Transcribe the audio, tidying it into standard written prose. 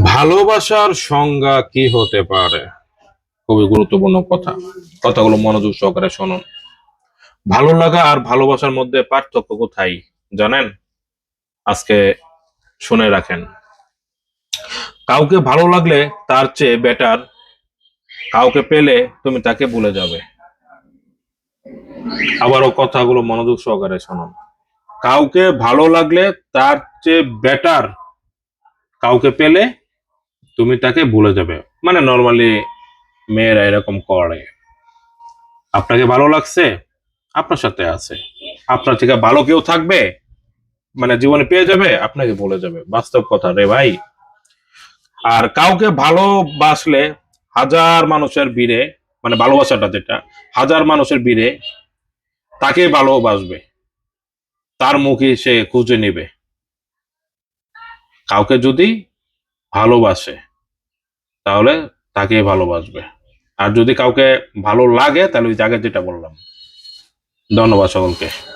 ভালোবাসার সংজ্ঞা কি হতে পারে? খুবই গুরুত্বপূর্ণ কথা। কথাগুলো মনোযোগ সহকারে শুনুন। ভালো লাগা আর ভালোবাসার মধ্যে পার্থক্য কোথায় জানেন? আজকে শুনে রাখেন। কাউকে ভালো লাগলে তার চেয়ে বেটার কাউকে পেলে তুমি তাকে ভুলে যাবে। আবারও কথাগুলো মনোযোগ সহকারে শুনুন। কাউকে ভালো লাগলে তার চেয়ে বেটার কাউকে পেলে তুমি তাকে ভুলে যাবে। মানে নর্মালি মেয়েরা এরকম করে। আপনাকে ভালো লাগছে, আপনার সাথে আছে, আপনার থেকে ভালো কেউ থাকবে, মানে জীবনে পেয়ে যাবে, আপনাকে বলে যাবে। বাস্তব কথা রে ভাই। আর কাউকে ভালোবাসলে হাজার মানুষের ভিড়ে, মানে ভালোবাসাটা যেটা, হাজার মানুষের ভিড়ে তাকে ভালোবাসবে, তার মুখে সে খুঁজে নেবে। কাউকে যদি ভালোবাসে তাহলে তাকে ভালোবাসবে। আর যদি কাউকে ভালো লাগে তাহলে ওই জায়গায় যেটা বললাম। ধন্যবাদ সকলকে।